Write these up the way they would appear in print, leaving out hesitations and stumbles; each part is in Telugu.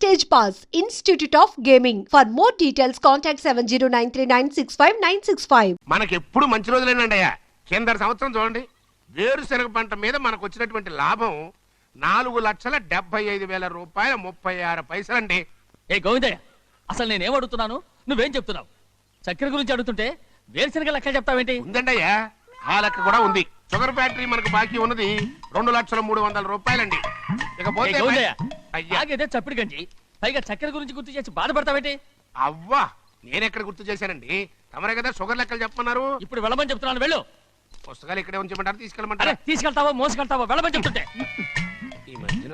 Stage Pass, Institute of Gaming. For more details, contact 7093965965. మనకెప్పుడు మంచి రోజులేనండియా. కింద సంవత్సరం చూడండి, వేరుశనగ పంట మీద మనకు వచ్చినటువంటి లాభం 4,75,000 రూపాయల 36 పైసలండి. ఏ గోవిందయ్య, అసలు నేనేం అడుగుతున్నాను, నువ్వేం చెప్తున్నావు? చక్కెర గురించి అడుగుతుంటే వేరుశనగ లెక్క చెప్తావేంటి? ఉందండయ్యా, ఆ లెక్క కూడా ఉంది. షుగర్ ఫ్యాక్టరీ మనకు బాకీ ఉన్నది 2,03,00,000 రూపాయలండి. ఇకపోతే అయ్యాదే చప్పిడి గంజి, పైగా చక్కెర గురించి గుర్తు చేసి బాధపడతావేంటి? అవ్వా, నేనెక్కడ గుర్తు చేశానండి? తమరే కదా షుగర్ లెక్కలు చెప్పమన్నారు. ఇప్పుడు వెళ్ళమని చెప్తున్నాను, వెళ్ళు. పుస్తకాలు ఇక్కడే ఉంచమంటారు, తీసుకెళ్ళమంటారా? తీసుకెళ్తావో మోసుకెళ్తావో వెళ్ళమని చెప్తుంటే. ఈ మధ్యన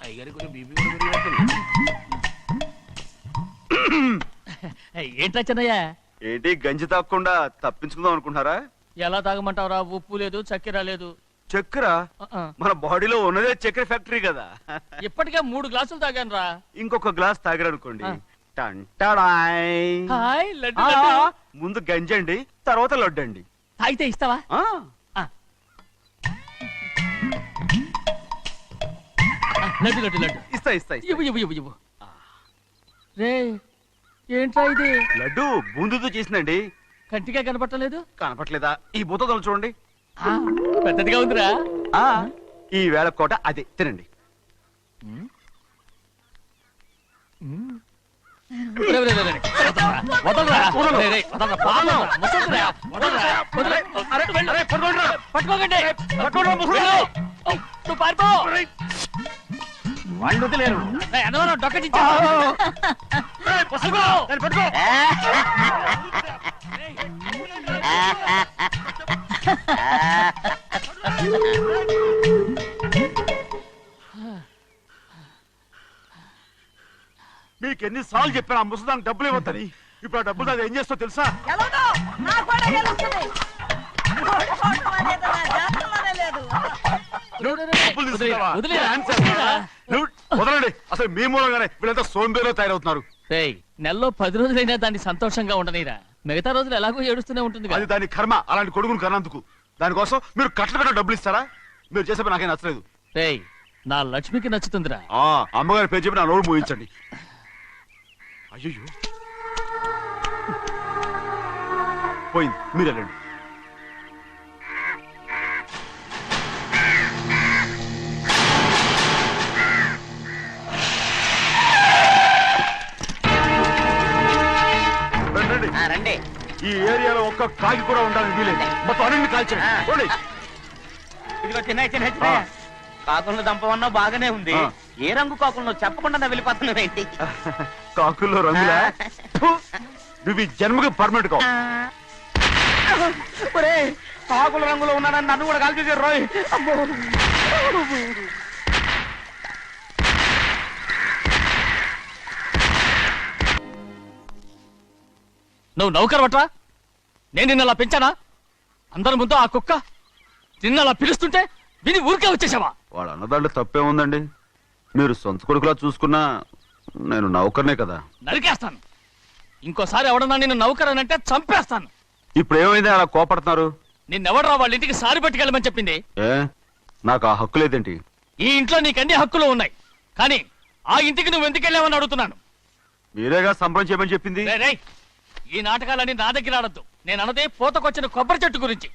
అయ్యగారి కొంచెం బీపీ కూడా పెరిగినట్టుంది. ఏంట్రా చిన్నయ్య, ఏంటి గంజి తాగకుండా తప్పించుకుందాం అనుకుంటున్నారా? ఎలా తాగమంటావురా? ఉప్పు లేదు, చక్కెర లేదు. చక్కెర మన బాడీలో ఉన్నదే చక్కెర ఫ్యాక్టరీ కదా. ఇప్పటికే 3 గ్లాసులు తాగాను రా. ఇంకొక గ్లాస్ తాగారనుకోండి, హాయ్ లడ్డు. ముందు గంజండి, తర్వాత లడ్డండి. తాగితే ఇస్తావా? లడ్డు లడ్డు లడ్డు ఇస్తా ఇస్తా ఇవ్వు ఇవ్వు ఇవ్వు ఇవ్వు. రే, ఏంట్రా ఇది? లడ్డు బూందుతో చేసిందండి. కంటిగా కనపట్టలేదు. కనపట్లేదా? ఈ బూతలు చూడండి, పెద్దదిగా ఉందిరా. ఈ వేళ కోట అదే తినండి. మీకు ఎన్నిసార్లు చెప్పాను ఆ ముసదానికి డబ్బులు ఇవ్వద్దని. ఇప్పుడు ఆ డబ్బులు అది ఏం చేస్తో తెలుసా? వదలండి, అసలు మీ మూలంగానే వీళ్ళంతా సోంబేలో తయారవుతున్నారు. నెలలో 10 రోజులైనా దాన్ని సంతోషంగా ఉండనీరా. మిగతా రోజులు ఎలాగో ఏడుస్తూనే ఉంటుంది. అది దాని కర్మ, అలాంటి కొడుకును కన్నందుకు. దానికోసం మీరు కట్ల డబ్బులు ఇస్తారా? మీరు చేసే నాకేం నచ్చలేదు. నా లక్ష్మికి నచ్చుతుందిరా. అమ్మగారి పేరు చెప్పి నా నోరు మూయించండి. అయ్యో పోయింది, మీరు వెళ్ళండి. రండి. ఈ ఏరియాలో ఒక్క కాకి కూడా ఉండాలని వీలేదు. మొత్తం అన్ని కాల్చండి. ఇదిగో చిన్న చిన్న కాకులను దంపమన్నా బాగానే ఉంది. ఏ రంగు కాకులను చెప్పకుండా వెళ్ళిపోతున్నావేంటి? కాకుల్లో రంగులా? నువ్వు ఈ జన్మకి పర్మనెంట్ కావు. కాకుల రంగులో ఉన్నానని నన్ను కూడా కాల్చేసారు రోయ్. నువ్వు నౌకరు పట్రా. నేను నిన్నలా పెంచానా? అందరి ముందు ఆ కుక్క నిన్నలా పిలుస్తుంటే విని ఊరికే వచ్చేసావా? వాడు అన్నదాంట్లో తప్పే ఉందండి. మీరు సొంత కొడుకులా చూసుకున్నా నేను నౌకర్నే కదా. నరికేస్తాను. ఇంకోసారి ఎవడన్నా నిన్ను నౌకరనంటే చంపేస్తాను. ఇప్పుడు ఏమైంది అలా కోపడుతున్నారు? నిన్నెవడరా వాళ్ళ ఇంటికి సారి పట్టుకెళ్ళమని చెప్పింది? నాకు ఆ హక్కు లేదేంటి? ఈ ఇంట్లో నీకు అన్ని హక్కులు ఉన్నాయి, కానీ ఆ ఇంటికి నువ్వు ఎందుకు వెళ్ళావని అడుగుతున్నాను. మీరేగా సంబరం చేయమని చెప్పింది. ఈ నాటకాలన్నీ నా దగ్గర ఆడద్దు. నేను అన్నదే పూతకొచ్చిన కొబ్బరి చెట్టు గురించి.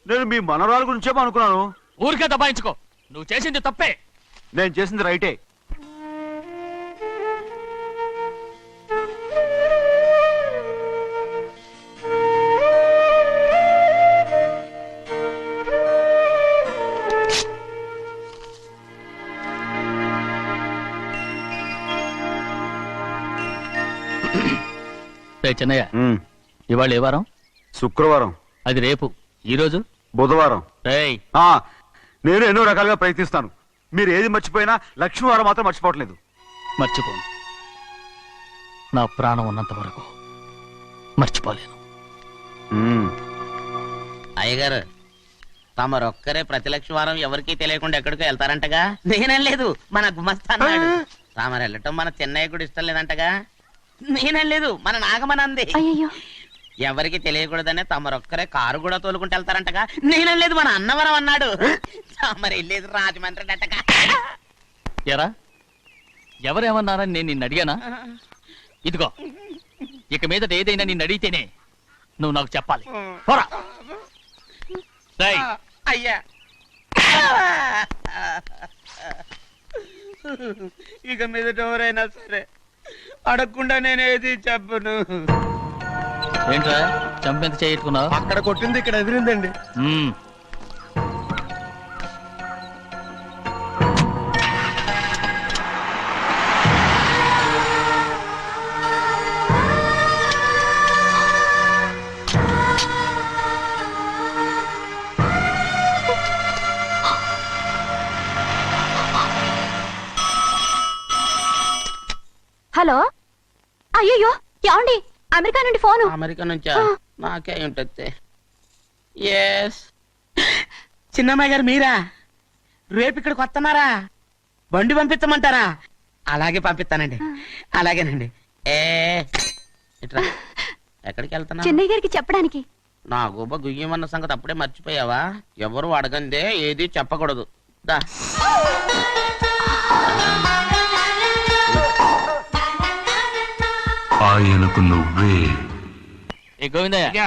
నేను మీ మనవరాల గురించేమో అనుకున్నాను. ఊరికే దబాయించుకో. నువ్వు చేసింది తప్పే. నేను చేసింది రైటే. చిన్నయ్య, ఇవాళ ఏ వారం? శుక్రవారం. అది రేపు. ఈ రోజు బుధవారం. నేను ఎన్నో రకాలుగా ప్రయత్నిస్తాను. మీరు ఏది మర్చిపోయినా లక్ష్మీవారం మాత్రం మర్చిపోవట్లేదు. మర్చిపోను. నా ప్రాణం ఉన్నంత వరకు మర్చిపోలేను. అయ్యగారు, తమరొక్కరే ప్రతి లక్ష్మీవారం ఎవరికీ తెలియకుండా ఎక్కడికో వెళ్తారంటగా? నేనేం లేదు, మన గుమస్తా అన్నాడు. తామరు వెళ్ళటం మన చెన్నయ్య కూడా ఇష్టం లేదంటగా? నేనేం లేదు, మన నాగమనంది. ఎవరికి తెలియకూడదనే తమరొక్కరే కారు కూడా తోలుకుంటూ వెళ్తారంటగా? నేనేం లేదు, మన అన్నవరం అన్నాడు. తమరు వెళ్ళేది రాజమండ్రి అంటగా. ఎరా, ఎవరేమన్నారని నేను నిన్ను అడిగానా? ఇదిగో, ఇక మీదట ఏదైనా నిన్ను అడిగితేనే నువ్వు నాకు చెప్పాలి. పోరా. రేయ్, అయ్యా ఇక మీద ఎవరైనా సరే అడగకుండా నేనేది చెప్పను. ఏంట్రా చంపెంత చేయించుకున్నావు? అక్కడ కొట్టింది ఇక్కడ ఎదిరిందండి. హలో, అయ్యో ఏమండి, అమెరికా నుండి ఫోను. అమెరికా నుంచా? నాకే ఉంటుంది. ఎస్, చిన్నమ్మాయి గారు మీరా? రేపు ఇక్కడికి వస్తున్నారా? బండి పంపిస్తామంటారా? అలాగే పంపిస్తానండి. అలాగేనండి. ఇట్రా. ఎక్కడికి వెళ్తున్నా? చెన్నై గారికి చెప్పడానికి. నా గుబ్బ గుయ్యమన్న సంగతి అప్పుడే మర్చిపోయావా? ఎవరు అడగందే ఏది చెప్పకూడదు. దా. ఆయనకు నువ్వే. ఏ గోవిందయ్య, అయ్యా,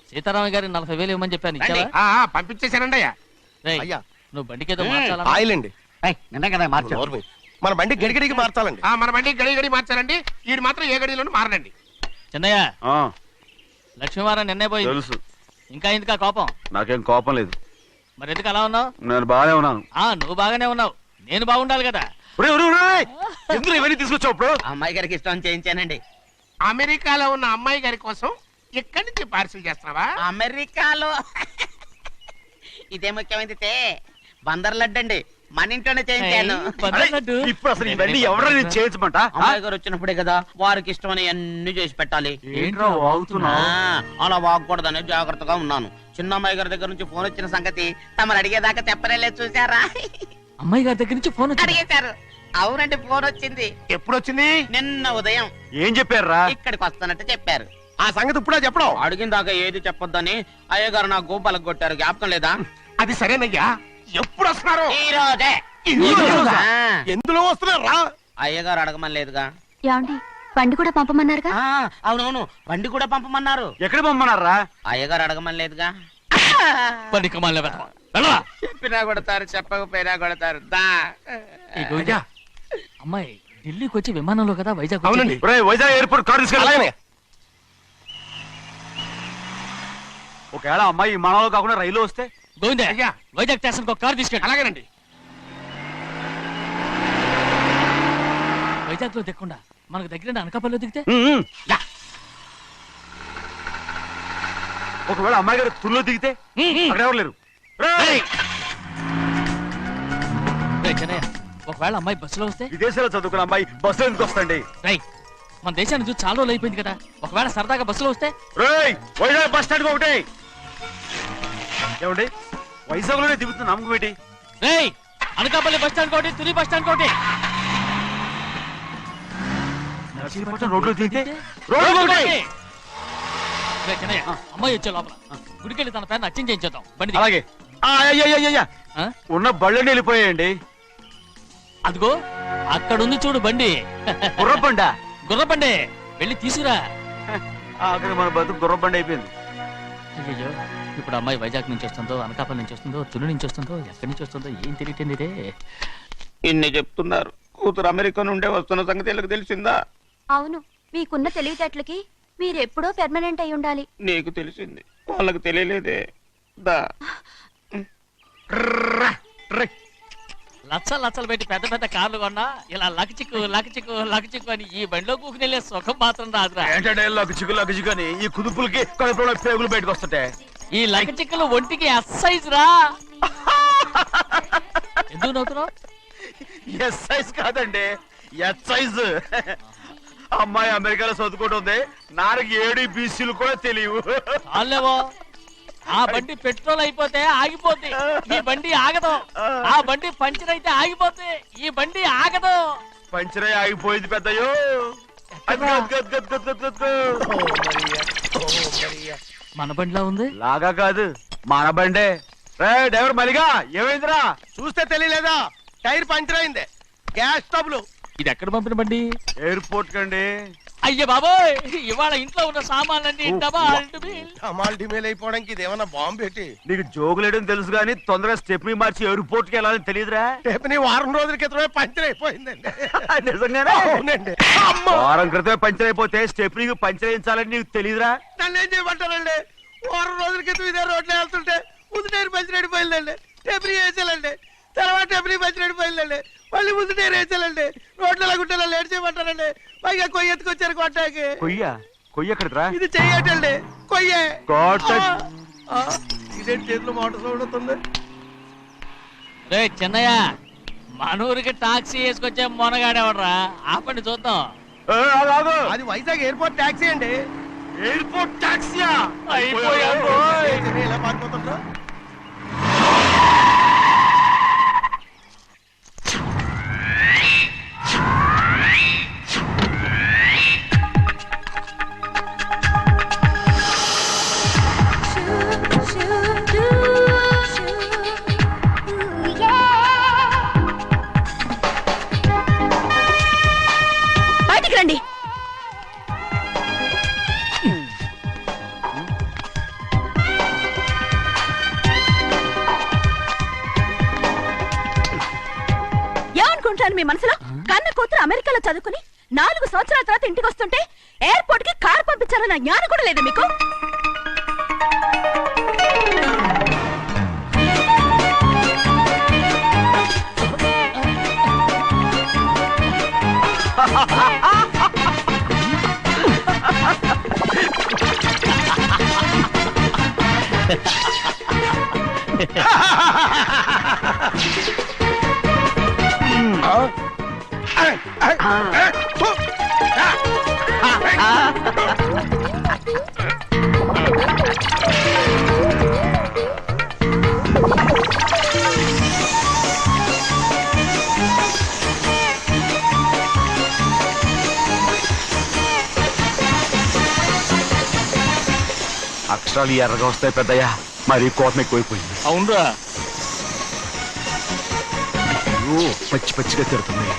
సీతారామయ్య గారి 40,000 ఇవ్వమని చెప్పాను, రండి. ఇచ్చావా? పంపించేశానండి అయ్యా. రేయ్, అయ్యా. నువ్వు బండికేదో మార్చాలా? ఆయిల్ అండి. నిన్న కదా నోర్మి. మన బండి గడిగడికి మార్చాలండి. మన బండి గడి గడి మార్చాలండి. వీడు మాత్రం ఏ గడిలోనూ మారనండి. చిన్నయ్య, లక్ష్మీవారం నిన్నే పోయింది. తెలుసు, ఇంకా ఎందుకా కోపం? నాకేం కోపం లేదు. మరి ఎందుకు అలా ఉన్నావు? నేను బాగానే ఉన్నాను. నువ్వు బాగానే ఉన్నావు, నేను బాగుండాలి కదా. ఎందుకు ఇవన్నీ తీసుకొచ్చావు ఇప్పుడు? అమ్మాయి గారికి ఇష్టం చేయించానండి. అమెరికాలో ఉన్న అమ్మాయి గారి కోసం ఇక్కడి నుంచి పార్సిల్ చేస్తున్నావా? అమెరికాలో ఇదే ముఖ్యమైనది. బందర్ లడ్డు అండి, మన ఇంట్లోనే చేయించాను. ఇప్పుడు అసలు ఇవన్నీ ఎవరైనా చేయించమంట? అమ్మాయి గారు వచ్చినప్పుడే కదా వారికి ఇష్టమని అన్ని చేసి పెట్టాలి. ఏంట్రా వాగుతున్నా? అలా వాగకూడదని జాగ్రత్తగా ఉన్నాను. చిన్న అమ్మాయి గారి దగ్గర నుంచి ఫోన్ వచ్చిన సంగతి తమరు అడిగేదాకా చెప్పలేదు. చూసారా? అమ్మాయి గారి దగ్గర నుంచి ఫోన్ వచ్చింది. అడిగేశారు. అవునండి, ఫోన్ వచ్చింది. ఎప్పుడు వచ్చింది? నిన్న ఉదయం. ఏం చెప్పారా? ఇక్కడికి వస్తానంటే చెప్పారు. ఆ సంగతి ఇప్పుడే చెప్పడం. అడిగిన దాకా ఏది చెప్పొద్దని అయ్యగారు నా గోపాలకు కొట్టారు. జ్ఞాపకం లేదా? అది సరేనయ్యా, ఎప్పుడు వస్తున్నారు? ఈ రోజే. ఎందులో వస్తున్నారా? అయ్యగారు అడగమని లేదుగా. ఏమండి, బండి కూడా పంపమన్నారుగా. అవునవును, బండి కూడా పంపమన్నారు. ఎక్కడ పంపమన్నారా? అయ్యగారు అడగమని లేదుగా. పనికిమాలిన వెధవ. వెళ్ళరా. చెప్పినా కొడతారు, చెప్పకపోయినా కొడతారు. దా. ఏ గోవింద, అమ్మాయి ఢిల్లీకి వచ్చి విమానంలో కదా వైజాగ్ అవునండి. వచ్చింది. ఒరేయ్, వైజాగ్ ఎయిర్పోర్ట్ కార్ తీసుకెళ్ళాలి. అలాగనే. ఒకవేళ అమ్మాయి విమానంలో కాకుండా రైలు వస్తే? గోవింద, అయ్యా. వైజాగ్ స్టేషన్ ఒక కార్ తీసుకెళ్ళి. అలాగేనండి. వైజాగ్ లో దిక్కుండా మనకు దగ్గర అనకాపల్లిలో దిగితే? ఒకవేళ అమ్మాయి గారు తుల్లో దిగితే? అక్కడ ఎవరు లేరు. రేయ్, చిన్నయ్య, ఒకవేళ అమ్మాయి బస్సులో వస్తే? విదేశాల్లో చదువుకున్న అమ్మాయి బస్సులో ఎందుకు వస్తండి? రేయ్, మన దేశాన్ని చూసి చాలా రోజులు అయిపోయింది కదా, ఒకవేళ సరదాగా బస్సులో వస్తే? రేయ్, వైజాగ్ బస్ స్టాండ్ ఒకటి. ఏమండి, వైజాగ్ లోనే దిగుతున్న నమ్మకం ఏంటి? రేయ్, అనకాపల్లి బస్ స్టాండ్ కోటి, తుని బస్ స్టాండ్ కోటి. నర్సీపట్నం రోడ్లో దిగితే? రోడ్డు రోడ్డు కోటి. రేయ్, చిన్నయ్య, అమ్మాయి వచ్చే లోపల గుడికెళ్ళి తన పేరుని అచ్చం చేయించేద్దాం. బండి దిగు. అలాగే. అయ్యయ్యయ్యయ్య, ఆ? ఉన్న బళ్ళని వెళ్ళిపోయాయండి. అదిగో అక్కడుంది చూడు బండి. గుర్రబండ. గుర్రబండి, వెళ్ళి తీసుకురా. అక్కడ మన బతుకు గుర్రబండ అయిపోయింది. అయ్యో, ఇప్పుడు అమ్మాయి వైజాగ్ నుంచి వస్తుందో, అనకాపల్లి నుంచి వస్తుందో, తుని నుంచి వస్తుందో, ఎక్కడి నుంచి వస్తుందో ఏం తెలియటండి రే. ఇన్ని చెప్తున్నారు, కూతురు అమెరికా నుండే వస్తున్న సంగతి వీళ్ళకి తెలిసిందా? అవును, మీకున్న తెలివితేటలకి మీరెప్పుడో పెర్మనెంట్ అయి ఉండాలి. నీకు తెలిసింది, వాళ్ళకి తెలియలేదే. దా. లచ్చలు పెట్టి పెద్ద పెద్ద కార్లు కొన్నా ఇలా లకచిక్కు అని ఈ బండిలో కూకుని వెళ్ళే సుఖం మాత్రం రాదురా. ఏంటంటే లగ్గు అని ఈ కుదుపులకి కడుపులో పేగులు బయటకు వస్తుంటే ఈ లకచిక్కులు ఒంటికి ఎక్సైజ్ రా. ఎందుకు నవ్వుతున్నావు? ఎస్ సైజ్ కాదండి, ఎస్ సైజ్. అమ్మాయి అమెరికాలో చదువుకుంటుంది, నాకు 7 BCలు కూడా తెలియవు. చాలేవో, ఆ బండి పెట్రోల్ అయిపోతే ఆగిపోద్ది, ఈ బండి ఆగదు. ఆ బండి పంచర్ అయితే ఆగిపోద్ది, ఈ బండి ఆగదు. పంచరే ఆగిపోయింది పెద్దయ్యో. మన బండిలో ఉంది. లాగా కాదు, మన బండే. డ్రైవర్ మలిగా ఏమైందిరా? చూస్తే తెలియలేదా? టైర్ పంచర్ అయింది. గ్యాస్ స్టవ్లు ఇది ఎక్కడ పంపిన బండి? ఎయిర్పోర్ట్ కండి. అయ్య బాబోయ్, ఇవాళ ఇంట్లో ఉన్న సామాన్లన్నీ డబాల్ డుబిల్. అమాల్ డిమేల్ అయిపోవడానికి ఇదేమన్నా బాంబు పెట్టి నీకు జోగులేయడం తెలుసు కానీ తొందరగా స్టెప్ని మార్చి ఎయిర్పోర్ట్ కి వెళ్ళాలని తెలియదురా? టేపని వారం రోజుల క్రితమే పంచర్ అయిపోయిందండి. నిజంగానే? అవునండి. వారం క్రితమే పంచర్ అయిపోతే స్టెప్నీకి పంచర్ వేయించాలని నీకు తెలియదురా? నన్ను ఏం చేయమంటారండి? వారం రోజుల క్రితం ఇదే రోడ్లో వెళ్తుంటే ముందు టైర్ పంచర్ అయిపోయిందండి. టేపని వేసాలండి, తర్వాత టేపని పంచర్ అయిపోయిందండి, మళ్ళీ ముందు టైర్ వేసాలండి. రోడ్లు ఎలాగుంటే లేట్ చేయమంటారండి. పైగా కొయ్య ఎత్తుకొచ్చారు కొట్టాకి. కొయ్య ఎక్కడిరా? ఇది చెయ్యటండి, కొయ్యే. God touch. ఇదేంటి చేతిలో మోటార్ సౌండ్ అవుతుంది? రే చిన్నయ్య, మనూరికి టాక్సీ వేసుకొచ్చే మొనగాడేవడరా? ఆపండి చూద్దాం. అది వైజాగ్ ఎయిర్పోర్ట్ ట్యాక్సీ అండి. ఎయిర్పోర్ట్ టాక్సీయా? ఇలా పారిపోతుండ్రా? బయటికి రండి. ఏమనుకుంటాను మీ మనసులో? కన్న కూతురు అమెరికాలో చదువుకుని 4 సంవత్సరాల తర్వాత ఇంటికి వస్తుంటే ఎయిర్పోర్ట్ కి కారు పంపించాలన్న జ్ఞానం కూడా లేదా మీకు? అక్షరాలు ఎర్రగా వస్తాయి పెద్దయ్యా, మరి కోపం ఎక్కువైపోయింది. అవునరా, పచ్చి పచ్చిగా తిడుతున్నాయి.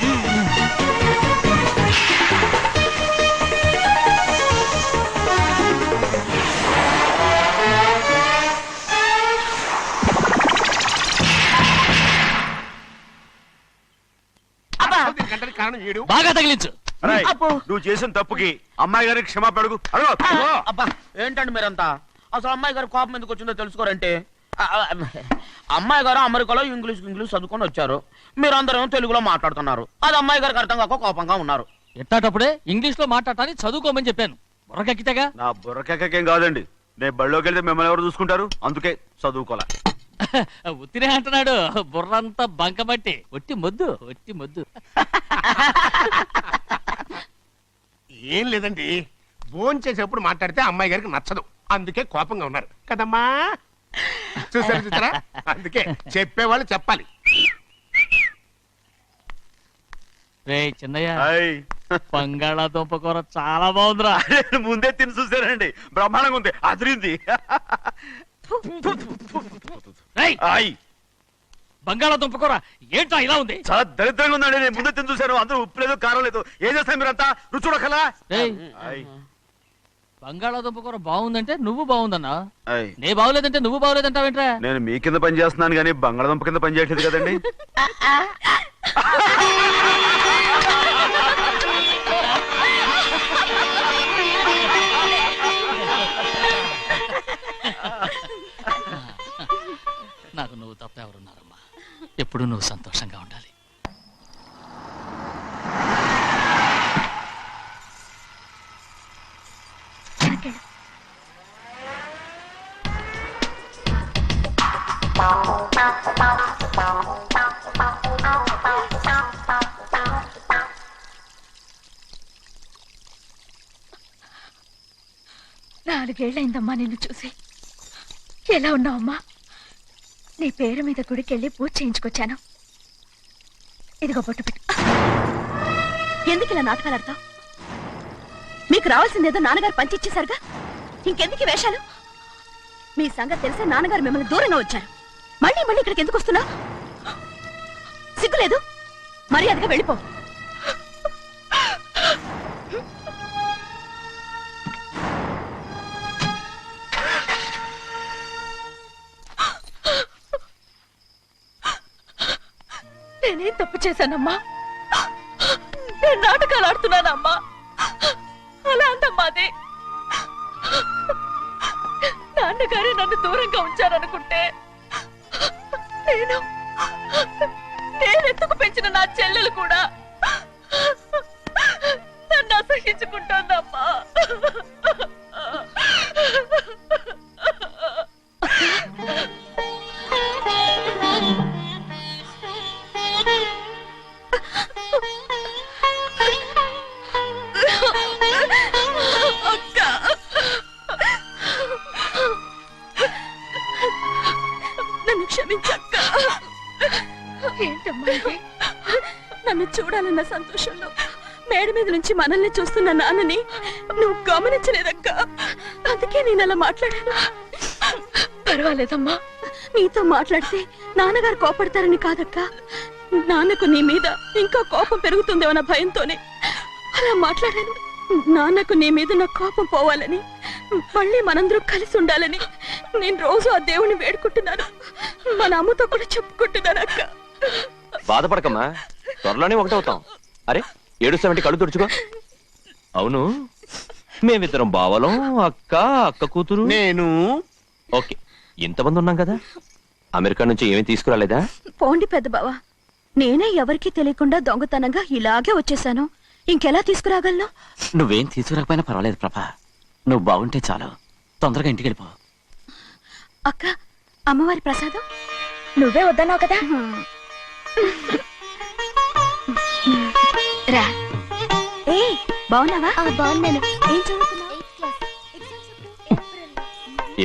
దీనికంటే కారణం ఏడు. బాగా తగిలించు. రేయ్, నువ్వు చేసిన తప్పుకి అమ్మాయి గారికి క్షమాపణ అడుగు. అబ్బా ఏంటండి మీరంతా? అసలు అమ్మాయి గారు కోపం ఎందుకు వచ్చిందో తెలుసుకోరంటే, అమ్మాయి గారు అమెరికాలో ఇంగ్లీష్ చదువుకొని వచ్చారు, మీరందరూ తెలుగులో మాట్లాడుతున్నారు. అది అమ్మాయి గారికి అర్థం కాక కోపంగా ఉన్నారు. ఎట్టాటప్పుడే ఇంగ్లీష్ లో మాట్లాడటానికి చదువుకోమని చెప్పాను. బుర్రకెక్కితేగా. నా బుర్రకేకేం కాదండి, నేను బళ్ళోకి వెళ్తే మిమ్మల్ని ఎవరు చూసుకుంటారు? అందుకే చదువుకోలే. ఉత్తినే అంటున్నాడు, బుర్రంతా బంకబట్టి. ఒట్టి మొద్దు, ఒట్టి మొద్దు. ఏం లేదండి, భోజనం చేసేప్పుడు మాట్లాడితే అమ్మాయి గారికి నచ్చదు, అందుకే కోపంగా ఉన్నారు కదమ్మా. చూసారా? అందుకే చెప్పేవాళ్ళు చెప్పాలి. రే చిన్నయ్య, హాయ్. బంగాళాదుంప కూర చాలా బాగుందిరా. నేను ముందే తిని చూసానండి, బ్రహ్మాండంగా ఉంది, అదిరింది. రేయ్, హాయ్. బంగాళాదుంప కూర ఏంటా ఇలా ఉంది? చాలా దరిద్రంగా ఉందండి, నేను ముందే తిని చూశాను. అందరూ ఉప్పు లేదు, కారం లేదు. ఏం చేస్తాను మీరంతా? రుచి చూడకలా. రేయ్, హాయ్. బంగాళాదుంప కూర బాగుందంటే నువ్వు బాగుందన్నా, హాయ్. నే బాగులేదంటే నువ్వు బాగులేదంటావేంట్రా? నేను మీ కింద పని చేస్తున్నాను కానీ బంగాళదుంప కింద పని చేయట్లేదు కదండి. నాకు నువ్వు తప్ప ఎవరున్నారమ్మా? ఎప్పుడు నువ్వు సంతోషంగా ఉండాలి. నాలుగేళ్లైందమ్మా నిన్ను చూసి. ఎలా ఉన్నావమ్మా? నీ పేరు మీద గుడికెళ్ళి పూజ చేయించుకొచ్చాను. ఇదిగో బొట్టు పెట్టు. ఎందుకు ఇలా నాటకాలు ఆడతావు? మీకు రావాల్సిందేదో నాన్నగారు పంచిచ్చేశారుగా, ఇంకెందుకు వేషాలు? మీ సంగతి తెలిసే నాన్నగారు మిమ్మల్ని దూరంగా వచ్చారు. మళ్ళీ మళ్ళీ ఇక్కడికి ఎందుకు వస్తున్నా? సిగ్గులేదు? మర్యాదగా వెళ్ళిపో. నేనేం తప్పు చేశానమ్మా? నేను నాటకాలు ఆడుతున్నానమ్మా. అలా అందమ్మా అది. నాన్నగారే నన్ను దూరంగా ఉంచారనుకుంటే నేను ఎత్తుకు పెంచిన నా చెల్లెలు కూడా నన్ను అసహించుకుంటోందమ్మా. నన్ను క్షమించక్క. ఏంటమ్మా ఇది? నన్ను చూడాలన్న సంతోషంలో మేడ మీద నుంచి మనల్ని చూస్తున్న నాన్నని నువ్వు గమనించలేదక్క. అందుకే నేను అలా మాట్లాడాను. పర్వాలేదమ్మా, నీతో మాట్లాడితే నాన్నగారు కోపడతారని కాదక్క. నాన్నకు నీ మీద ఇంకా కోపం పెరుగుతుందేమన్న భయంతోనే అలా మాట్లాడాను. నాన్నకు నీ మీద నా కోపం పోవాలని, మళ్ళీ మనందరం కలిసి ఉండాలని నేను రోజు ఆ దేవుని వేడుకుంటున్నాను. మన అమ్మతో కూడా చెప్పుకుంటున్నాను అక్క. బాధపడకమ్మా, త్వరలోనే ఒకటవుతాం. అరే ఏడుస్తామంటే కళ్ళు తుడుచుకో. అవును, మేమిద్దరం బావలం, అక్క కూతురు, నేను. ఓకే, ఇంతమంది ఉన్నాం కదా. అమెరికా నుంచి ఏమీ తీసుకురాలేదా? పోండి పెద్ద బావా, నేనే ఎవరికీ తెలియకుండా దొంగతనంగా ఇలాగే వచ్చేసాను. ఇంకెలా తీసుకురాగలను? నువ్వేం తీసుకురాకపోయినా పర్వాలేదు ప్రభా, నువ్వు బాగుంటే చాలు. తొందరగా ఇంటికి వెళ్ళిపో. అక్క, అమ్మవారి ప్రసాదం నువ్వే వద్దన్నావు కదా. రా. ఏ బాగున్నావా? బాగున్నాను. ఏం చదువుతున్నావు?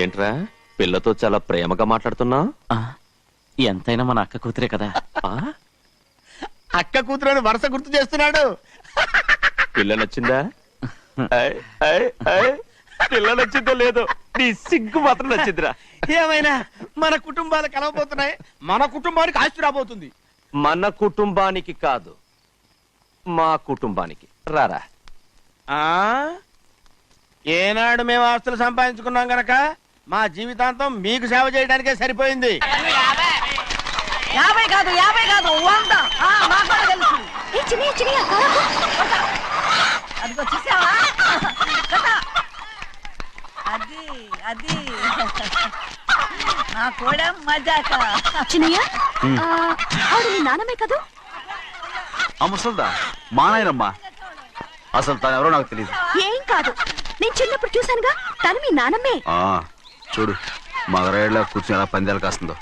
ఏంట్రా పిల్లతో చాలా ప్రేమగా మాట్లాడుతున్నావు? ఎంతైనా మన అక్క కూతురే కదా. అక్క కూతురు వరుస గుర్తు చేస్తున్నాడు. పిల్ల నచ్చిందా? పిల్ల నచ్చిందో లేదో, నీ సిగ్గు మాత్రం నచ్చిందిరా. ఏమైనా మన కుటుంబాలు కలవబోతున్నాయి. మన కుటుంబానికి ఆస్తి రాబోతుంది. మన కుటుంబానికి కాదు, మా కుటుంబానికి. రారా. ఏనాడు మేము ఆస్తులు సంపాదించుకున్నాం గనక మా జీవితాంతం మీకు సేవ చేయడానికే సరిపోయింది. 50 కాదు 100. అదిగో చూసావా? అది నా కూడా మజాక. చిన్నయ్య, ఆవిడ నీ నాన్నమే కదా? ముసల్దా మా నాయనమ్మా. అసలు తను ఎవరో నాకు తెలియదు. ఏం కాదు, నేను చిన్నప్పుడు చూశానుగా, తను మీ నాన్నమ్మే. చూడు మగరాయిలా కూర్చుని ఎలా పందాలు కాస్తుందో.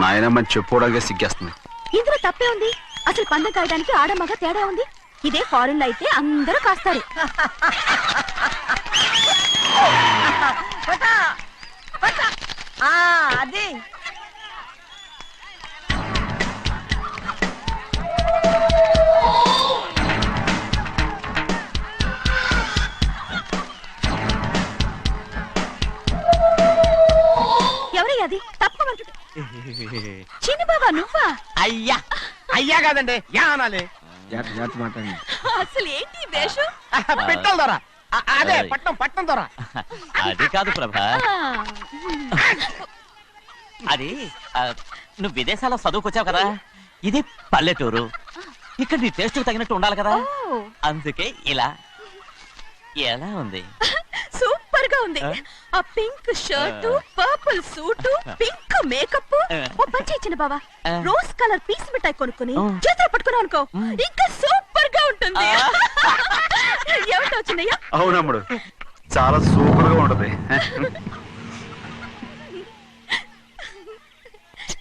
నాయనమ్మని చెప్పుకోవడానికి సిగ్గేస్తుంది. ఇందులో తప్పే ఉంది? అసలు పందెం కాయడానికి ఆడమగ తేడా ఉంది. ఇదే ఫారెన్ లో అయితే అందరూ కాస్తారు. అది ఎవరయ్యా అది? తప్పమంటు. చిన్ని బాబా నువ్వా? అయ్యా అయ్యా కాదండి, యా అనాలి. అసలు ఏంటి వేషం? పెట్టాలి దొర. అదే పట్నం దొర. అది కాదు ప్రభా, అది నువ్వు విదేశాల్లో చదువుకొచ్చావు కదా, ఇది పల్లెటూరు. ఇక్కడ నీ టేస్ట్ తగినట్టు ఉండాలి కదా, అందుకే ఇలా. ఎలా ఉంది? సూపర్ గా ఉంది. ఆ pink shirt, purple suit, pink makeup. ఓ పని ఇచ్చిన బావా, రోజ్ కలర్ పీస్ మిఠాయి కొనుక్కుని చేతిలో పట్టుకున్నావు అనుకో, ఇంకా సూపర్ గా ఉంటుంది. ఏమిటో చిన్నయ్య? అవునమ్ముడు, చాలా సూపర్ గా ఉంటది.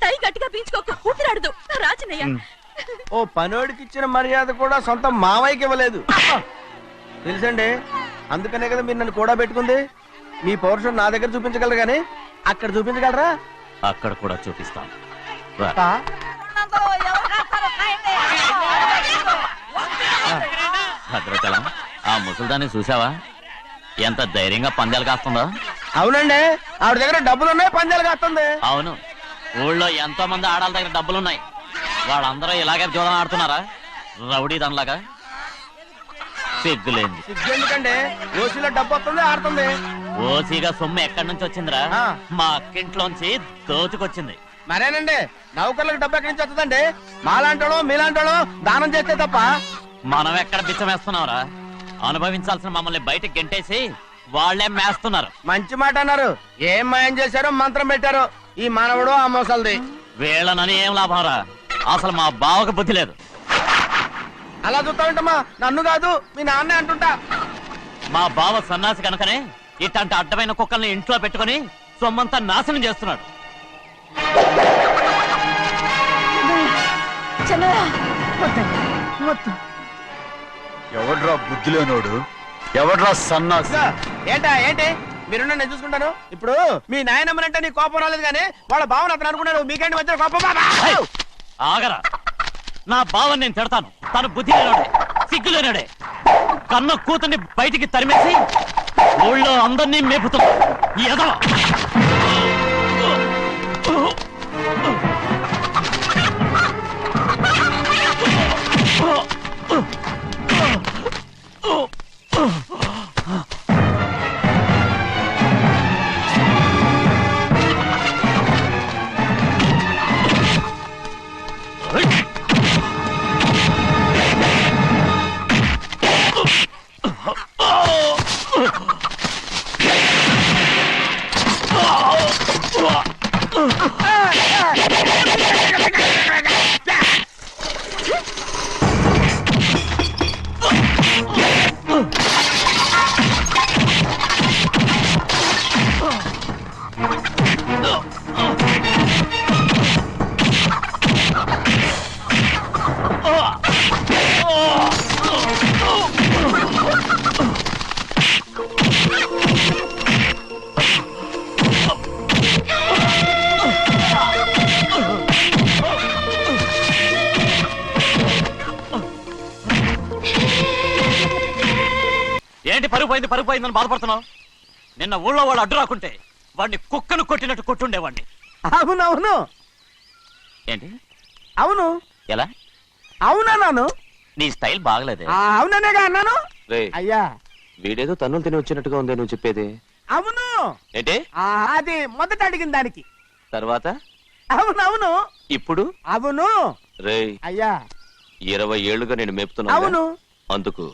టై గట్టిగా పీంచుకోకు, ఊపిరాడదు. రా చిన్నయ్య. ఓ పనోడికి ఇచ్చిన మర్యాద కూడా సొంత మావయ్యకి ఇవ్వలేదు తెలుసండి. అందుకనే కదా మీరు నన్ను కూడా పెట్టుకుంది. మీ పౌరుషం నా దగ్గర చూపించగలరు కానీ అక్కడ చూపించగలరా? అక్కడ కూడా చూపిస్తాం. భద్రాచలం, ఆ ముసల్దాన్ని చూసావా? ఎంత ధైర్యంగా పందాలు కాస్తుందో. అవునండి, ఆవిడ దగ్గర డబ్బులున్నాయి, పందాలు కాస్తుంది. అవును, ఊళ్ళో ఎంతో మంది ఆడాళ్ళ దగ్గర డబ్బులున్నాయి. వాళ్ళందరూ ఇలాగే జోదం ఆడుతున్నారా? రౌడీ దానిలాగా. సిగ్గులేంది. ఎందుకంటే ఓసీలో డబ్బు వస్తుంది, ఆడుతుంది. ఓసీగా సొమ్ము ఎక్కడి నుంచి వచ్చిందిరా? మా అక్కింట్లోంచి దోచుకొచ్చింది. మరేనండి నౌకర్లకు డబ్బు ఎక్కడి నుంచి వస్తుందండి మాలాంటోళ్ళు మీలాంటోళ్ళు దానం చేస్తే తప్ప. మనం ఎక్కడ బిచ్చమేస్తున్నావురా? అనుభవించాల్సిన మమ్మల్ని బయటకు గెంటేసి వాళ్ళే మేస్తున్నారు. మంచి మాట అన్నారు. ఏం మాయం చేశారో మంత్రం పెట్టారో ఈ మానవుడు ఆ మోసల్ది. వీళ్ళనని ఏం లాభంరా? అసలు మా బావకు బుద్ధి లేదు. అలా చూస్తా ఉంటామా? నన్ను కాదు మీ నాన్నే అంటుంటా. మా బావ సన్నాసి కనుకనే ఇట్లాంటి అడ్డమైన కుక్కల్ని ఇంట్లో పెట్టుకుని సొమ్మంతా నాశనం చేస్తున్నాడు. ఎవడ్రా బుద్ధి లేనోడు? ఎవడ్రా సన్నాసి? ఏంటి మీరు నేను చూసుకుంటాను. ఇప్పుడు మీ నాయనమ్మనంటే నీ కోపం రాలేదు కానీ వాళ్ళ భావన అతను అనుకున్నాడు. మీకేంటి మధ్య కోపం? ఆగరా, నా బావని నేను తిడతాను. తను బుద్ధి లేనాడే, సిగ్గు లేనాడే. కన్న కూతుర్ని బయటికి తరిమేసి ఊళ్ళో అందరినీ మేపుతున్నా ఈ ఎదవ. ఏంటి పరుగు పోయిందని బాధపడుతున్నావు? నిన్న ఊళ్ళో వాళ్ళు అడ్డు రాకుంటే వాడిని కుక్కను కొట్టినట్టు కొట్టుండేవాడిని. అవునవును ఏంటి? అవును. ఎలా? అవునన్నాను. నీ స్టైల్ బాగలేదే. అవుననేగా అన్నాను. అయ్యా వీడేదో తన్నులు తిని వచ్చినట్టుగా ఉంది నువ్వు చెప్పేది. అవును. ఏంటి? అది మొదట అడిగిన దానికి తర్వాత అవునవును. ఇప్పుడు అవును. రే అయ్యా 20 ఏళ్లుగా నేను మేపుతున్నా. అవును. అందుకు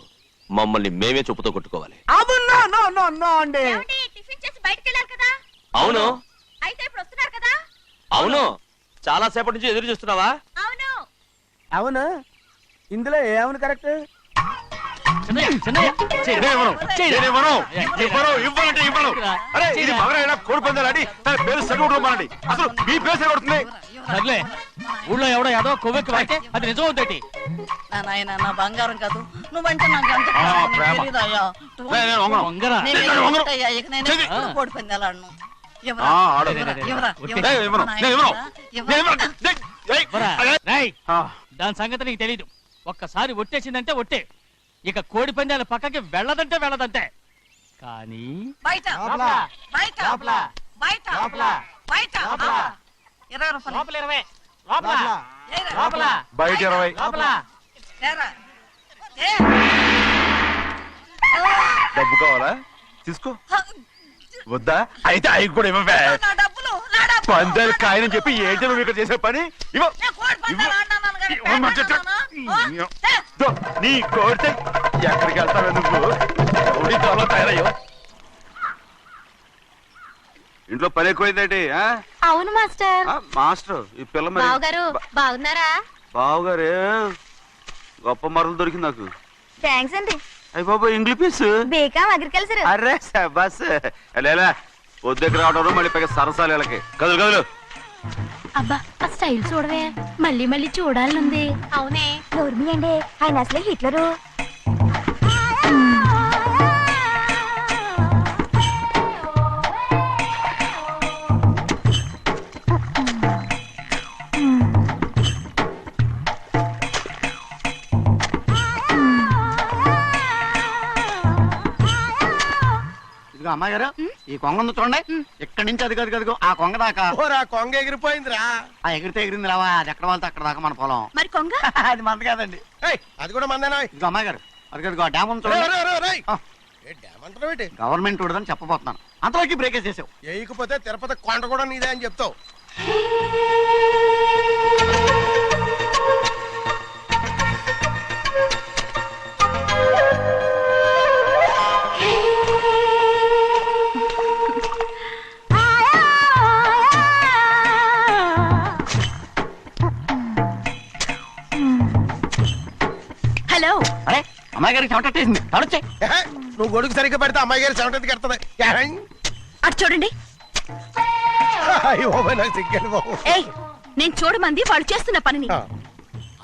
మమ్మల్ని మేమే చెప్పుతో కొట్టుకోవాలి. అవును. నో నో నో అండి. టిఫిన్ చేసి బయటికి వెళ్ళారు కదా? అవును. అయితే ఇప్పుడు వస్తున్నారు కదా? అవును. చాలా సేపటి నుంచి ఎదురు చూస్తున్నావా? అవును. అవును. ఇందులో ఏమవును కరెక్ట్? ఊళ్ళో ఎవడో ఏదో కొవ్వెక్కి వాడితే అది నిజం అవుతాయి. నాయన నా బంగారం కాదు నువ్వంటే నాకు ఎంత ప్రేమ. తెలీదయ్యా. వంగరా. నేను ఏంటయ్యా, ఇక నేను ఎప్పుడు కోడి పందాలాడను. ఎవరా? ఎవరా? దాని సంగతి నీకు తెలీదు. ఒక్కసారి ఒట్టేసిందంటే ఒట్టే. ఇక కోడి పందాల పక్కకి వెళ్ళదంటే వెళ్ళదంటే. కానీ బయట బయట బయట బయట 20 రూపాయలు. ఏరా. బయట 20. ఏరా. డబ్బు కావాలా? తీసుకో. వద్దా? అయితే అవి కూడా ఇవ్వవే. నా డబ్బులు నా డబ్బులు. పందాలు కాయని చెప్పి ఏంటి నువ్వు ఇక్కడ చేసే పని? ఇవ్వ. నేను కోడి పందాలు ఆడినాను కానీ ఇవ్వమంటే పేకాడుతున్నానా? దో, నీ కోరితే ఎక్కడికి వెళ్తావే నువ్వు? రౌడీ త్వరలో తయారయ్యో. ఇంట్లో పని ఎక్కువైందేంటి? అవును మాస్టర్. మాస్టర్ ఈ పిల్ల మరి బావగారు బాగున్నారా? బావుగారే గొప్ప మరలు దొరికింది నాకు. థ్యాంక్స్ అండి. అయ్యి బాబు ఇంగ్లీష్ పీస్. బేకాం అగ్రికల్చర్. అరే బస్ లేలా పొద్దుకు రావడం మళ్ళీ పైగా సరసాలు వీళ్ళకి. కదులు కదులు. అబ్బా ఆ స్టైల్ చూడవే, మళ్ళీ మళ్ళీ చూడాలనుంది. అవునే నోర్మి అండి, ఆయన అసలు హిట్లరు. అమ్మాయి గారు ఈ కొంగ ఉంది చూడండి. ఇక్కడి నుంచి అది కదిగో ఆ కొంగ దాకా. ఆ కొంగ ఎగిరిపోయిందిరా. ఆ ఎగిరితే ఎగిరింది రావా. అది ఎక్కడ వాళ్ళతో అక్కడ దాకా మన పొలం. మరి కొంగ అది మంద కాదండి. అది కూడా మందేనా. ఇదిగో అమ్మాయి గారు అది కదిగో డ్యామ్ ఉంది చూడండి. గవర్నమెంట్ ఉండదని చెప్పబోతున్నాను అంతలోకి బ్రేక్ చేసావు. వేయకపోతే తిరుపతి కొండ కూడా నీదే అని చెప్తావు. హలో. అరే అమ్మాయి గారికి చెమటేసింది తడొచ్చే. ఏహే, నువ్వు గొడుగు సరిగ్గా పెడితే అమ్మాయి గారి సెవెంటీ కడుతుంది. అటు చూడండి. నాకు సిగ్గాను బాబు. ఏయ్, నేను చూడమంది వాళ్ళు చేస్తున్న పనిని.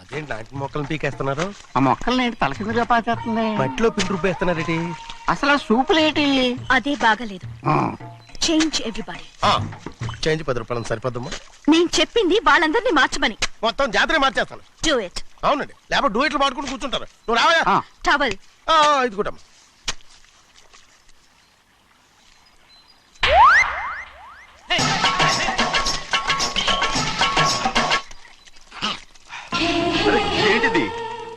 అదేంటి నాటి మొక్కలను పీకేస్తున్నారు? ఆ మొక్కల్ని తల కిందగా పాచేస్తుంది. మట్టిలో పిండి రుబ్బేస్తున్నారేటి? అసలు ఆ సూపులేటి? అదే బాగలేదు. Change everybody. చేంజ్ 10 రూపాయలు సరిపోద్దమ్మా. నేను చెప్పింది వాళ్ళందరినీ మార్చమని. మొత్తం జాతర మార్చేస్తాను. Do it. అవునండి, లేకపోతే డూయిట్లు మాడుకుంటూ కూర్చుంటారు. నువ్వు రావా? టవల్. ఇది కూడా ఏంటిది?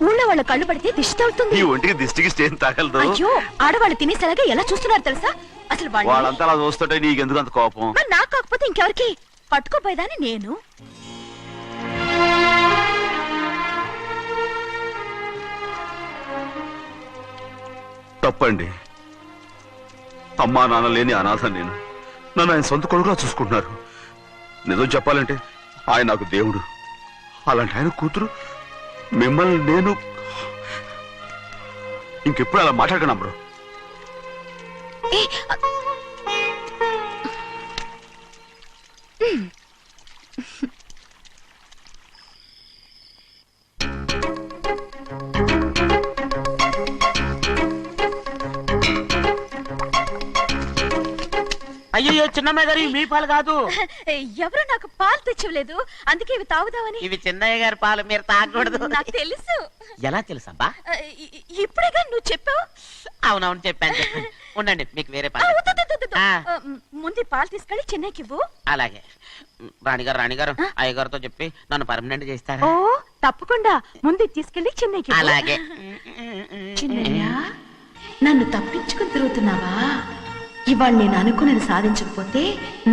ఊళ్ళో వాళ్ళ కళ్ళు పడితే దిష్టి తగులుతుంది. ఈ ఒంటికి దిష్టికి స్టేన్ తగలదు. అయ్యో, ఆడవాళ్ళు తినేసలాగా ఎలా చూస్తున్నారు తెలుసా? అసలు వాళ్ళంతా అలా చూస్తుంటే నీకెందుకు అంత కోపం? మరి నాకు కాకపోతే ఇంకెవరికి? పట్టుకోపోయేదాన్ని నేను. తప్పండి. అమ్మా నాన్న లేని అనాథ నేను. నన్ను ఆయన సొంత కొడుకులా చూసుకుంటున్నారు. నిజం చెప్పాలంటే ఆయన నాకు దేవుడు. అలాంటి ఆయన కూతురు మిమ్మల్ని నేను ఇంకెప్పుడు అలా మాట్లాడగలను బ్రో. అయ్యో చిన్నమ్మాయి గారు మీ పాలు కాదు. ఎవరు నాకు పాలు తెచ్చలేదు, అందుకే ఇవి తాగుదామని. ఇవి చిన్నయ్య గారి పాలు, మీరు తాగకూడదు. నాకు తెలుసు. ఎలా తెలుసబ్బా? ఇప్పుడేగా నువ్వు చెప్పావు. అవునవును చెప్పాను. ఉండండి, మీకు వేరే పాలు. ముందు పాలు తీసుకెళ్ళి చెన్నైకి ఇవ్వు. అలాగే. రాణిగారు అయ్యగారితో చెప్పి నన్ను పర్మనెంట్ చేస్తారా? ఓ తప్పకుండా. ముందు తీసుకెళ్ళి చెన్నైకి ఇవ్వు. అలాగే. చిన్నయ్య, నన్ను తప్పించుకుని తిరుగుతున్నావా? ఇవాళ నేను అనుకున్నది సాధించకపోతే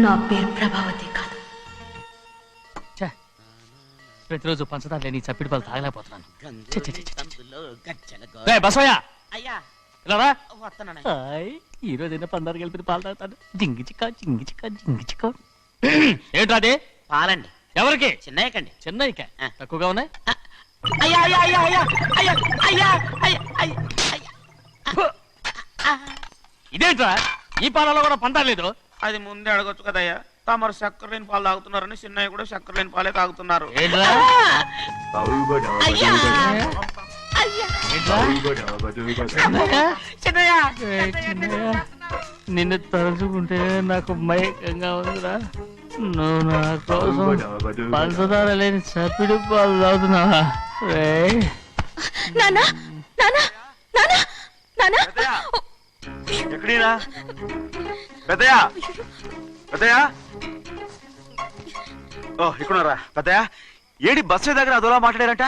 నా పేరు ప్రభావతి కాదు. ప్రతిరోజు పంచదార లేని చప్పిడి పాలు తాగలేకపోతున్నాను. అయ్యా ఈ రోజైనా పందారు కలిపి పాలు తాగుతాను. జింగి చిక్క జింగి చిక్క జింగి చిక్క. ఏంట్రా అదే? పాలండి. ఎవరికి? చిన్నయ్యకండి. చిన్నయ్యక తక్కువగా ఉన్నాయి. అయ్యా అయ్యా అయ్యా అయ్యా అయ్యా అయ్యా అయ్యా అయ్యా అయ్యా. ఇదేంట్రా, ఈ పాలలో కూడా పందాలేదు? అది ముందే అడగొచ్చు కదయ్యా. తమరు చక్కెర లేని పాలు తాగుతున్నారని చిన్నయ్య కూడా చక్కెర లేని పాలే తాగుతున్నారు. నిన్ను తలుచుకుంటే నాకు మైకంగా ఉందిరా. నువ్వు నా కోసం పంచదార లేని చప్పిడి పాలు తాగుతున్నావా? నానా నానా నానా నానా ఎక్కడీరా పెద్దయా? పెద్దయా? ఓ ఇక్కడున్నారా పెద్దయా? ఏడి బస్సు దగ్గర అదోలా మాట్లాడారంట.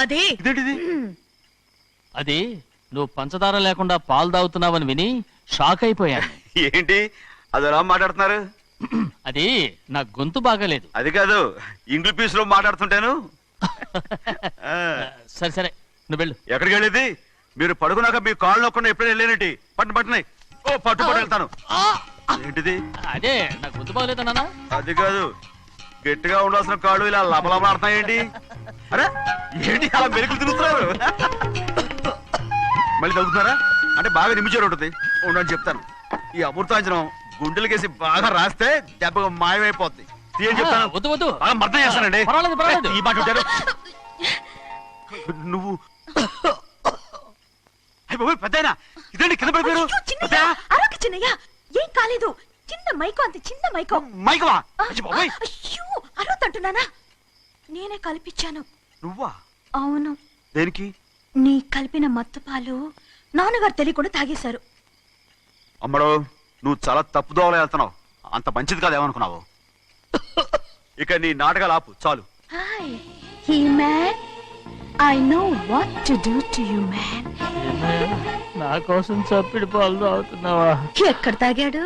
అదే ఇదేంటిది? అది నువ్వు పంచదార లేకుండా పాలు తాగుతున్నావని విని షాక్ అయిపోయాను. ఏంటి అదోలా మాట్లాడుతున్నారు? అది నా గొంతు బాగాలేదు. అది కాదు, ఇంగ్లీష్ పీస్ లో మాట్లాడుతుంటాను. సరే సరే, నువ్వు వెళ్ళు. ఎక్కడికి వెళ్ళేది? మీరు పడుకున్నాక మీ కాళ్ళు నొక్కకుండా ఎప్పుడైనా వెళ్ళేనంటి? పట్టునాయి. ఓ పట్టు వెళ్తాను. ఏంటిది? అదే నా గొంతు బాగలేదు నాన్న. అది కాదు, గట్టిగా ఉండాల్సిన కాళ్ళు ఇలా లబలబలాడుతున్నాయేంటి? అరే ఏంటి అలా మెరుకులు తిరుగుతున్నారు? మళ్ళీ తగ్గుతున్నారా? అంటే బాగా నిమిషాలు ఉంటుంది. ఉండని చెప్తాను. ఈ అమృతాంజనం గుండెలకేసి బాగా రాస్తే దెబ్బగా మాయమైపోద్ది. తీయని చెప్తాను. వద్దు వద్దు, మర్దం చేస్తానండి. పర్వాలేదు పర్వాలేదు. ఈ మాట ఉంటారు నువ్వు. పెద్దయినా ఇదండి కింద పడిపోయారు. అరొక చిన్నయ్య, ఏం కాలేదు. చిన్న మైకో, అంత చిన్న మైకో. మైకవా? అయ్యో అరవతంటున్నానా? నేనే కల్పించాను. నువ్వా? అవును. దేనికి? నీ కలిపిన మత్తు పాలు నాన్నగారు తెలియకుండా తాగేశారు. అమ్మడో, నువ్వు చాలా తప్పుదోవలో వెళ్తున్నావు. అంత మంచిది కాదు ఏమనుకున్నావు? ఇక నీ నాటకాలు ఆపు చాలు. Hi he man, I know what to do to you, man. నా కోసం చప్పిడి పాలు తాగుతున్నావా? ఎక్కడ తాగాడు?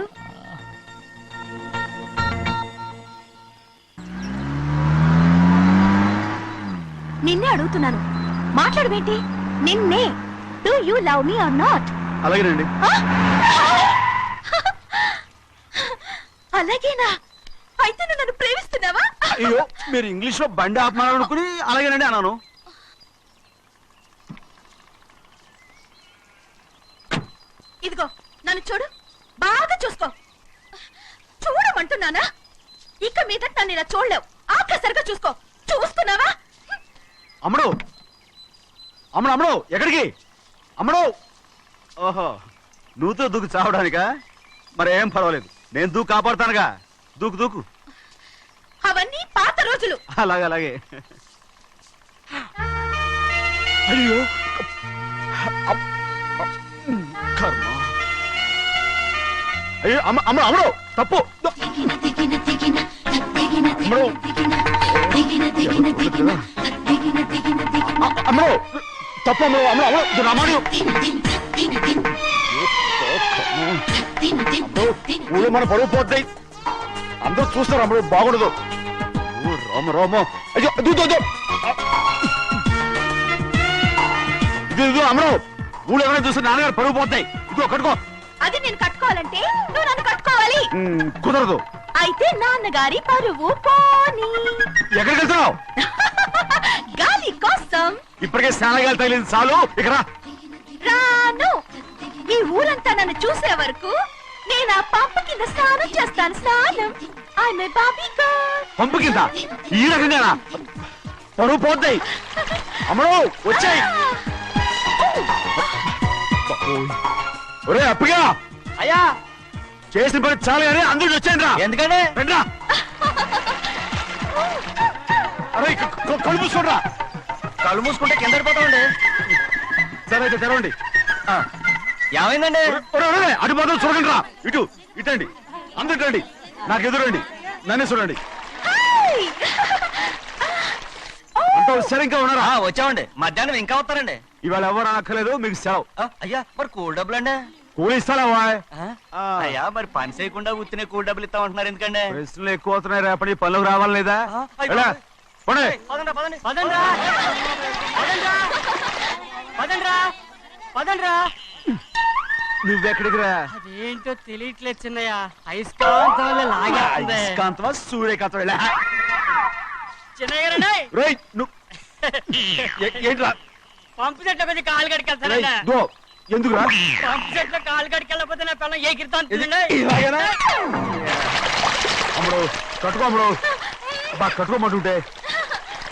నిన్నే అడుగుతున్నాను, మాట్లాడబేంటి? నిన్నే. Do you love me or not? అలాగేనండి. అలాగేనా? అయితే నువ్వు నన్ను ప్రేమిస్తున్నావా? అయ్యో, మీరు ఇంగ్లీష్ లో బండి ఆపమాలనుకుని అలాగేనండి అన్నాను. ఇదిగో నన్ను చూడు, బాగా చూసుకో. చూడమంటున్నానా? ఇక మీద నన్ను ఇలా చూడలేవు. ఆఖసరిగా చూసుకో. చూస్తున్నావా? అమ్మడు అమ్మడు అమ్మడు ఎక్కడికి? అమ్మడు. ఓహో, నువ్వుతో దూకు చావడానికా? మరేం పర్వాలేదు, నేను దూకు కాపాడుతానుగా. దూకు దూకు. అవన్నీ పాత రోజులు. అలాగే అలాగే. అయ్యో కర్మ. అయ్యో అమ్మ అమ్మ అమ్మడు తప్పు. అమ్మడు అమ్మడు తప్పు. అమ్మడు అమ్మడు అమ్మడు రమ్మడు. ఊళ్ళో మన పరువు పోతాయి, అందరూ చూస్తారు. అమ్మడు బాగుండదు. రామ రామ. అయ్యో ఇది అమ్మడు, ఊళ్ళో ఎవరైనా చూస్తే నాన్నగారు పరువు పోతాయి. ఇదిగో కట్టుకో. అది నేను కట్టుకోవాలంటే నువ్వు నన్ను కట్టుకోవాలి. కుదరదు. అయితే నాన్నగారి పరువు పోనీ. ఎక్కడికి వెళ్తున్నావు? గాలి కోసం. ఇప్పటికే స్నానగాలి తగిలింది చాలు, ఇక్కడ రాను. ఈ ఊరంతా నన్ను చూసే వరకు నేను ఆ పంప కింద స్నానం చేస్తాను. స్నానం. ఐఎమ్ ఏ బాబీ గర్ల్. పంపు కింద ఈ రకంగా పరువు పోతాయి. అమ్మడు వచ్చాయి. ఒరే అప్పగా, అయ్యా చేసిన పని చాలు కానీ అందరూ వచ్చాను రా. ఎందుకంటే రండ్రా. అరే కళ్ళు మూసుకోండి రా. కళ్ళు మూసుకుంటే కింద పడిపోతామండి. సరే అయితే తెరవండి. ఏమైందండి? అటు మాత్రం చూడండి రా. ఇటు ఇటండి, అందరు ఇటండి. నాకు ఎదురండి, నన్నే చూడండి. అంతా సరే ఇంకా ఉన్నారా? వచ్చామండి. మధ్యాహ్నం ఇంకా వస్తారండి. ఇవాళ ఎవరు అనక్కర్లేదు, మీకు సెలవు. అయ్యా మరి కూల్ డబ్బులు అండి? కూలి ఇస్తావా? అయ్యా మరి పని చేయకుండా ఉత్తినే కూల్ డబ్బులు ఇస్తామంటున్నారు ఎందుకండి? ప్రశ్నలు ఎక్కువ అవుతున్నాయి, రేపటి పనులకు రావాలి లేదా? నువ్వెక్కడికి రా? అదేంటో తెలియట్లేదు చిన్నయ్య. అయస్కాంతం అయస్కాంతమా సూర్యకాంతం? చిన్నయ్య ఏంట్రా? పంపు చెట్లు కొంచెం కాలు కడికెళ్తానండి. ఎందుకురా? పంపు చెట్లు కాలు కడికెళ్ళకపోతే నా పిల్లలు ఏ కిర్తాను. అమ్మడు కట్టుకో. అమ్మడు బాగా కట్టుకోమంటుంటే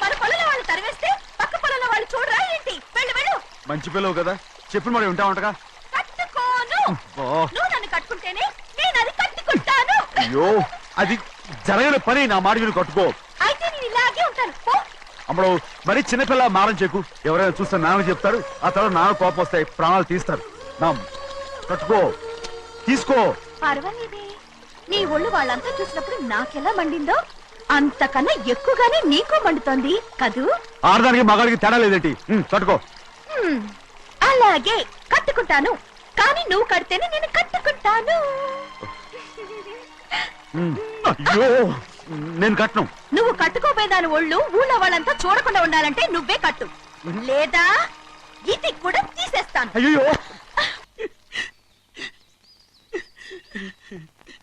మన పొలంలో వాళ్ళు తరివేస్తే పక్క పొలంలో వాళ్ళు చూడరా ఏంటి? వెళ్ళు వెళ్ళు. మంచి పిల్లవు కదా, చెప్పిన మరి ఉంటా ఉంటగా. కట్టుకోను. నువ్వు నన్ను కట్టుకుంటేనే నేను అది కట్టుకుంటాను. అయ్యో, అది జరగని పని. నా మాట విని కట్టుకో. అయితే నేను ఇలాగే ఉంటాను. పో. అమ్మడు మరి చిన్నపిల్ల మారం చెక్కు. ఎవరైనా చూస్తే నాన్న చెప్తారు, ఆ తర్వాత నాన్న కోపం వస్తాయి, ప్రాణాలు తీస్తారు. నా కట్టుకో, తీసుకో. పర్వాలేదే, నీ ఒళ్ళు వాళ్ళంతా చూసినప్పుడు నాకెలా మండిందో అంతకన్నా ఎక్కువగానే నీకు మండుతోంది కదూ. ఆడదానికి మగాడికి తేడా లేదేంటి? కట్టుకో. అలాగే కట్టుకుంటాను, కానీ నువ్వు కడితేనే నేను కట్టుకుంటాను. అయ్యో, నేను కట్టను. నువ్వు కట్టుకోపోయేదాని ఒళ్ళు ఊళ్ళో వాళ్ళంతా చూడకుండా ఉండాలంటే నువ్వే కట్టు, లేదా ఇది కూడా తీసేస్తాను. అయ్యో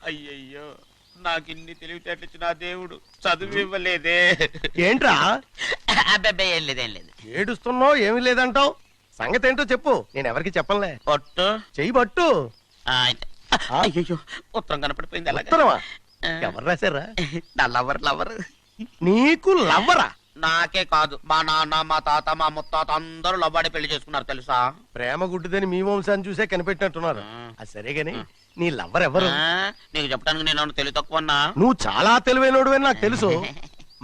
అయ్యయ్యో, నాకు ఇన్ని తెలివితేటలు నా దేవుడు చదువు ఇవ్వలేదే. ఏంట్రా అబ్బాయి ఏం లేదు ఏం లేదు. ఏడుస్తున్నావు? ఏమీ లేదంటావు. సంగతి ఏంటో చెప్పు, నేను ఎవరికి చెప్పనులే. పట్టు చెయ్యి పట్టు. అయ్యో, ఉత్తరం కనపడిపోయింది. అలాగే ఉత్తరమా? ఎవరు రాశారా? నా లవర్ లవర్. నీకు లవ్వరా? నాకే కాదు, మా నాన్న మా తాత మా ముత్తాత అందరూ లవ్వాడి పెళ్లి చేసుకున్నారు తెలుసా. ప్రేమ గుడ్డిదని మీ వంశాన్ని చూసే కనిపెట్టినట్టున్నారు. అది సరే గాని నీ లవ్వర్ ఎవరు? నీకు చెప్పడానికి నేను తెలివి తక్కువన్నా. నువ్వు చాలా తెలివైనడు అని నాకు తెలుసు.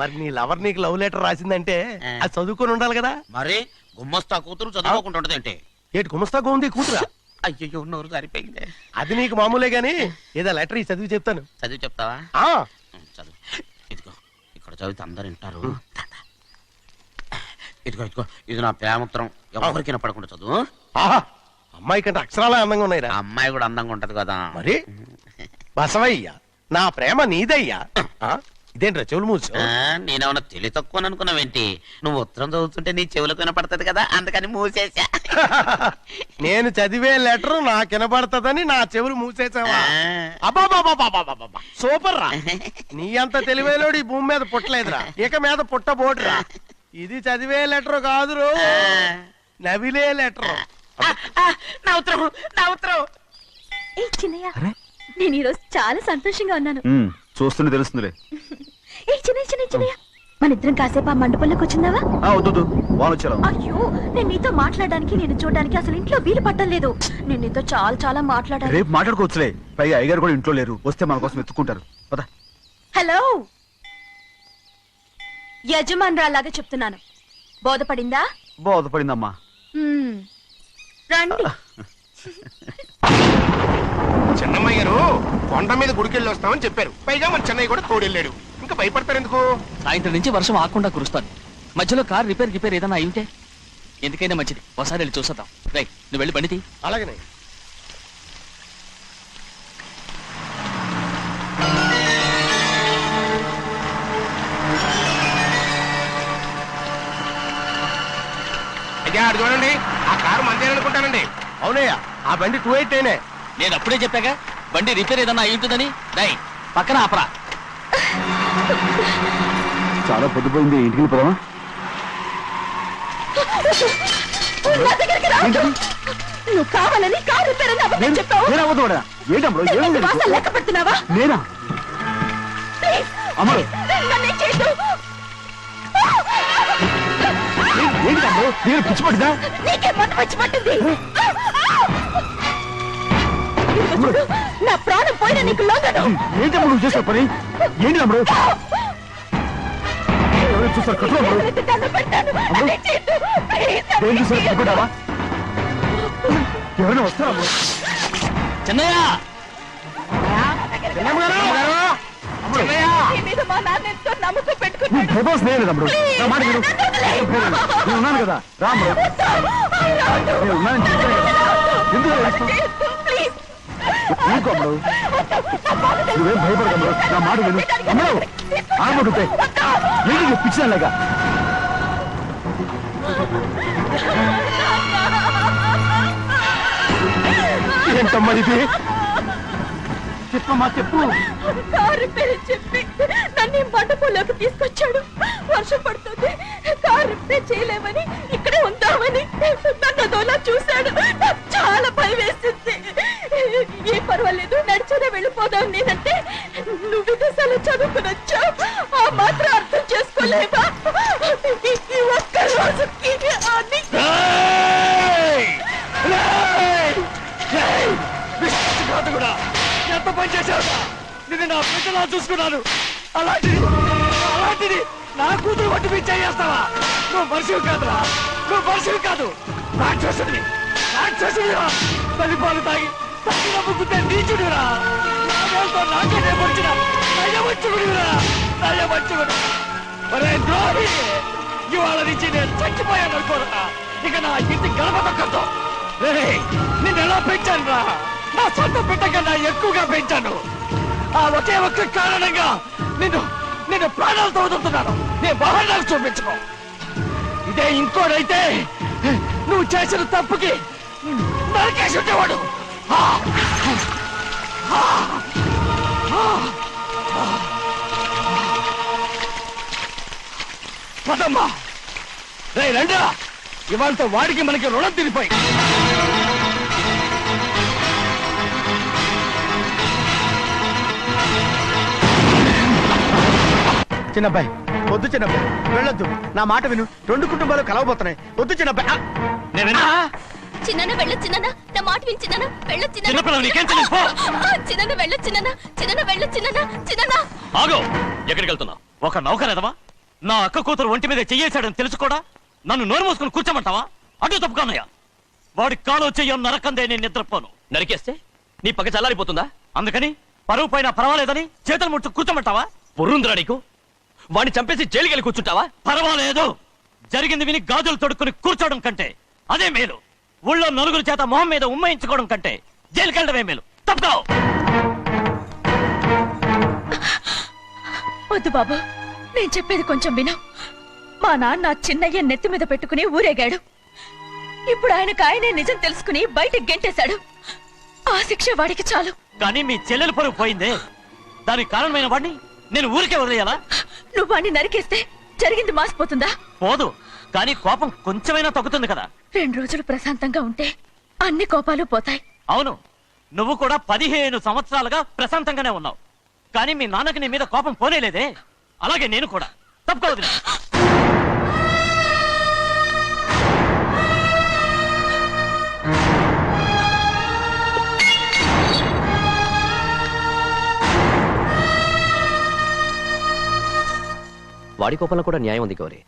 మరి నీ లవర్ నీకు లవ్ లెటర్ రాసిందంటే అది చదువుకొని ఉండాలి కదా. మరి గుమ్మస్తా కూతురు చదువుకోకుండా ఉంటదేంటి? ఏటి గుమస్తా ఉంది కూతురా? అయ్యో, నోరు సరిపోయింది. అది నీకు మామూలే గాని ఏదో లెటర్ ఈ చదివి చెప్తాను. చదివి చెప్తావా? ఆ చదువు. ఇదిగో ఇక్కడ చదివితే అందరు వింటారు. ఇదిగో ఇదిగో ఇది నా ప్రేమోత్తరం, ఎవరికి వినపడకుండా చదువు. ఆహా అమ్మాయి కంటే అక్షరాలే అందంగా ఉన్నాయిరా. ఆ అమ్మాయి కూడా అందంగా ఉంటది కదా. మరి బసవయ్య నా ప్రేమ నీదయ్యా. ఇదేంట్రా చెవులు మూసు? నేనేమన్నా తెలివి తక్కువ అనుకున్నావేంటి? నువ్వు ఉత్తరం చదువుతుంటే నీ చెవులకు వినపడుతుంది కదా, అందుకని మూసేసా. నేను చదివే లెటర్ నాకు వినపడుతుందని నా చెవులు మూసేసావా? అబ్బాబాబాబాబాబాబా సూపర్ రా. నీ అంత తెలివేలోడు ఈ భూమి మీద పుట్టలేదురా, ఇక మీద పుట్టబోటురా. ఇది చదివే లెటర్ కాదురు, నవిలే లెటర్. నా ఉత్తరం, నా ఉత్తరం. ఏ చిన్నయ్య, నేను ఈరోజు చాలా సంతోషంగా ఉన్నాను. చూస్తూనే తెలుస్తుందిలే. ఏ చిన్నయ్య, మన ఇద్దరం కాసేపు ఆ మండపంలోకి వచ్చిందావా? వద్దు వాళ్ళు వచ్చారు. అయ్యో, నేను నీతో మాట్లాడడానికి, నేను చూడడానికి అసలు ఇంట్లో వీలు పట్టలేదు. నేను నీతో చాలా చాలా మాట్లాడాలి. రేపు మాట్లాడుకోవచ్చులే, పైగా అయ్యగారు కూడా ఇంట్లో లేరు, వస్తే మన కోసం ఎత్తుకుంటారు. పద. హలో, యజమానురాలాగా చెప్తున్నాను, బోధపడిందా? బోధపడిందమ్మా. రండి. చిన్నమ్మాయి గారు కొండ మీద గుడికెళ్ళి వస్తామని చెప్పారు, పైగా మన చెన్నయ్య కూడా తోడెళ్ళాడు. ఇంకా భయపడతారు ఎందుకు? సాయంత్రం నుంచి వర్షం ఆకుండా కురుస్తాను. మధ్యలో కార్ రిపేర్ ఏదైనా అయింటే ఎందుకైనా మంచిది, ఒకసారి వెళ్ళి చూసేద్దాం. రైట్, నువ్వు వెళ్ళి బండి తీ. అలాగనే. అయ్యా అటు చూడండి, ఆ కారు మందే అనుకుంటానండి. అవునయ్యా, ఆ బండి 288. నేను అప్పుడే చెప్పాగా బండి రిపేర్ ఏదన్నా అయి ఉంటుందని. రైట్, పక్కన ఆపరా. చాలా పొద్దుపోయింది, ఇంటికి పోదామా? నువ్వు కావాలని కారు రిపేర్ అని అబద్ధం చెప్పావు. లెక్క పెడుతున్నావా? నేనా? అమ్మడు నన్నేం చేయొద్దు. నేను పిచ్చి పట్టిదా? నీకే మంట వచ్చి పట్టింది. ఇదిగో చూడు, నా ప్రాణం పోయినా నీకు లొంగను. ఏంటమ్మా నువ్వు చేసే పని? ఏంటి అమ్మడు? చూస్తారు కట్టు అమ్మడు. దండం పెట్టాను. నన్నేం చేయొద్దు. ప్లీజ్, ఏం చూసారు పట్టుకుంటావా? ఎవరైనా వస్తారా? చిన్నయ్య, నీ మీద మా నాన్న ఎంతో నమ్మకం పెట్టుకున్నాడు. నా మాట విను. నేను ఉన్నాను కదా, రాముడు. నేను ఉన్నానని చెప్పాను కదా. ఎందుకు ప్లీజ్, అమ్మడు, నువ్వేం భయపడదు. నా మాట విను. అమ్మడు ఆడబడుతే ఏంటి పిచ్చిదానిలాగా? ఏంటమ్మా ఇది? చెప్పమ్మా, చెప్పు. కారు పేరు చెప్పి నన్ను ఈ మండపంలోకి తీసుకొచ్చాడు. వర్షం పడుతుంది, కారు రిపేర్ చేయలేమని ఇక్కడే ఉందామని నన్ను అదోలా చూశాడు. నాకు చాలా భయం వేసింది. ఏ పర్వాలేదు, నడిచేనే వెళ్ళిపోదాం నేనంటే, నువ్వు విదేశాలు చదువుకుని వచ్చావు, ఆ మాత్రం అర్థం చేసుకోలేవా? ఈ ఒక్క రోజుకి అని ఎంత పని చేశావు? నేను నా బిడ్డలా చూసుకున్నాను. అలాంటిది నా కూతురు పట్టి మీద చేస్తావా? నువ్వు మనిషివి కాదురా, నువ్వు మనిషివి కాదు, రాక్షసుడివి. తల్లిపాలు తాగి నమ్ముకుంటే నీచుడిరా. నాకే వచ్చిన నయవంచుకుడివిరా. ఒరే ద్రోహి, ఇవాళ నుంచి నేను చచ్చిపోయాను అనుకోరా. ఇక నా ఇంటి గడప తొక్కతో. నిన్ను ఎలా పెంచాను రా? నా సొంత బిడ్డ కన్నా ఎక్కువగా పెంచాను. ఆ ఒకే ఒక్క కారణంగా నిన్ను ప్రాణాలతో వదులుతున్నాను. నేను బహుళాలు చూపించుకో. ఇదే ఇంకోడైతే నువ్వు చేసిన తప్పుకి నరికేసి ఉండేవాడు. పదమ్మా, రే రండా, ఇవాళతో వాడికి మనకి రుణం తిరిగిపోయి. చిన్నబ్బాయి వద్దు, చిన్నబ్బాయి వెళ్ళొద్దు, నా మాట విను. 2 కుటుంబాలు కలవబోతున్నాయి. వద్దు చిన్నబ్బాయి. చిన్న వెళ్ళ చిన్న, నా మాట విని చిన్న వెళ్ళ చిన్న, చిన్న వెళ్ళ చిన్న వెళ్ళ చిన్న. ఆగో, ఎక్కడికి వెళ్తున్నావు? ఒక నౌకరేదవా నా అక్క కూతురు ఒంటి మీద చెయ్యేశాడని తెలుసుకోడా నన్ను నోరు మూసుకుని కూర్చోమంటావా? అటు తప్పుకున్నాయా? వాడి కాలో చెయ్యం నరకందే నేను నిద్రపోను. నరికేస్తే నీ పగ చల్లారిపోతుందా? అందుకని పరువు పైన పర్వాలేదని చేతులు ముట్టు కూర్చోమంటావా? పొర్రుందిరా నీకు? వాడిని చంపేసి జైలుకెళ్ళి కూర్చుంటావా? పర్వాలేదు, జరిగింది విని గాజులు తొడుక్కుని కూర్చోవడం కంటే అదే మేలు. ఊళ్ళో నలుగురు చేత మొహం మీద ఉమ్మయించుకోవడం కంటే జైలుకెళ్ళడమే మేలు. తప్పుకో. వద్దు బాబు, నేను చెప్పేది కొంచెం విను. మా నాన్న చిన్నయ్య నెత్తి మీద పెట్టుకుని ఊరేగాడు. ఇప్పుడు ఆయనకు నిజం తెలుసుకుని బయటకు గెంటేశాడు. ఆ శిక్ష వాడికి చాలు. కానీ మీ చెల్లెలు పరుగు పోయిందే, దానికి కారణమైన వాడిని నేను ఊరికే వదిలేయాలా? నువ్వు వాడిని నరికేస్తే జరిగింది మాసిపోతుందా? పోదు, కానీ కోపం కొంచెమైనా తగ్గుతుంది కదా. 2 రోజులు ప్రశాంతంగా ఉంటే అన్ని కోపాలు పోతాయి. అవును, నువ్వు కూడా 15 సంవత్సరాలుగా ప్రశాంతంగానే ఉన్నావు. కానీ మీ నాన్నకి నీ మీద కోపం పోనేలేదే. అలాగే నేను కూడా. తప్పుకోవద్దు. వాడి కోపంలో కూడా న్యాయం ఉంది గౌరీ.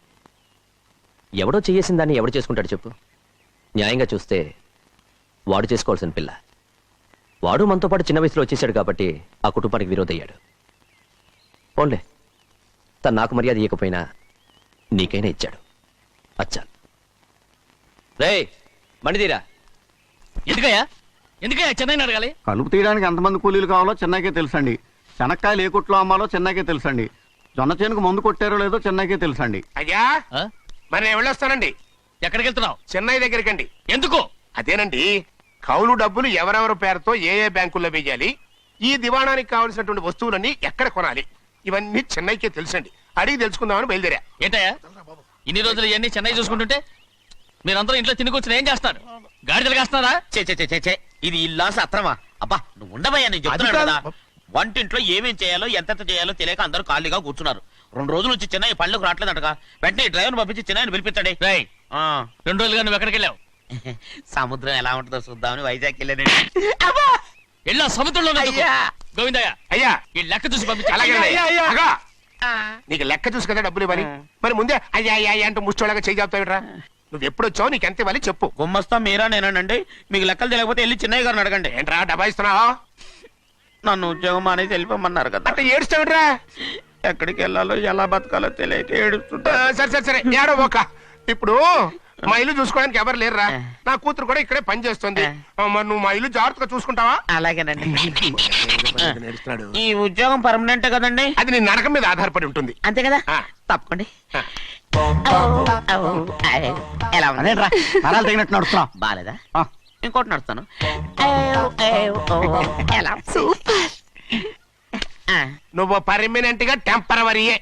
ఎవడో చేయేసిన దాన్ని ఎవడు చేసుకుంటాడు చెప్పు? న్యాయంగా చూస్తే వాడు చేసుకోవాల్సిన పిల్ల. వాడు మనతో పాటు చిన్న వయసులో వచ్చేసాడు కాబట్టి ఆ కుటుంబానికి విరోధయ్యాడు. పోన్లే, తను నాకు మర్యాద ఇవ్వకపోయినా నీకైనా ఇచ్చాడు. అచ్చా రే మణిదీరా. ఎందుకయ్యా చెన్నైని అడగాలి? కలుపు తీయడానికి ఎంతమంది కూలీలు కావాలో చెన్నైకే తెలుసండి. శనక్కాయలు ఏ కొట్లో అమ్మాలో చెన్నైకే తెలుసండి. జొన్న చేనుకు మందు కొట్టారో లేదో చెన్నైకే తెలుసండి. అయ్యా మరి నేను వెళ్ళొస్తానండి. ఎక్కడికి వెళ్తున్నావు? చెన్నై దగ్గరికండి. ఎందుకు? అదేనండి, కౌలు డబ్బులు ఎవరెవరి పేరుతో ఏ ఏ బ్యాంకుల్లో వేయాలి, ఈ దివాణానికి కావలసినటువంటి వస్తువులన్నీ ఎక్కడ కొనాలి, ఇవన్నీ చెన్నైకే తెలుసండి. అడిగి తెలుసుకుందామని బయలుదేరా. ఏంటయ్యా ఇన్ని రోజులు ఇవన్నీ చెన్నై చూసుకుంటుంటే మీరందరూ ఇంట్లో తిని కూర్చుని ఏం చేస్తారు? గాడిదలు కాస్తున్నారా? చే ఇది ఇల్లా సత్రమా? అబ్బా నువ్వు ఉండబోయా, నేను చెప్తున్నాను కదా. వంటింట్లో ఏమేం చేయాలో ఎంతెంత చేయాలో తెలియక అందరూ ఖాళీగా కూర్చున్నారు. 2 రోజులు నుంచి చెన్నై పళ్ళకు రావట్లేదంటగా. వెంటనే డ్రైవర్ పంపించి చెన్నైని పిలిపించండి. 2 రోజులుగా నువ్వు ఎక్కడికి వెళ్ళావు? సముద్రం ఎలా ఉంటుందో చూద్దామని వైజాగ్ వెళ్ళానండి. వెళ్ళా సముద్రంలో గోవిందయ్య అయ్యా ఈ లెక్క చూసి పంపించి. అలాగే అగా, నీకు లెక్క చూసి కదా డబ్బులు ఇవ్వాలి. మరి ముందే అయ్యా అయ్యా అంటూ ముష్టోళ్ళగా చేయి చెప్తావిడ్రా. నువ్వు ఎప్పుడు వచ్చావు, నీకు ఎంత ఇవ్వాలి చెప్పు. గుమ్మస్తా మీరా నేనండి. మీకు లెక్కలు తెలియకపోతే వెళ్ళి చిన్నయ్య గారిని అడగండి. ఏంట్రా డబ్బా ఇస్తున్నావా? నన్ను ఉద్యోగం అనేది వెళ్ళిపోమన్నారు కదా. అంటే ఏడుస్తావిడ్రా. ఎక్కడికి వెళ్ళాలో ఎలా బతకాలో తెలియక ఏడుస్తుంటా. సరే ఏడో ఒక. ఇప్పుడు మా ఇల్లు చూసుకోవడానికి ఎవరు లేరురా. నా కూతురు కూడా ఇక్కడే పని చేస్తుంది. మరి నువ్వు మా ఇల్లు జాగ్రత్తగా చూసుకుంటావా? అలాగేనండి. ఈ ఉద్యోగం పర్మనెంట్ కదండి? అది నీ నరకం మీద ఆధారపడి ఉంటుంది. అంతే కదా, తప్పకండి. ఎలా అదేంట్రా నరాలు తగినట్టు నడుస్తున్నావు? బాలేదా? ఇంకోటి నడుస్తాను. ఎలా? నువ్వు పర్మనెంట్ గా టెంపరవరీయే.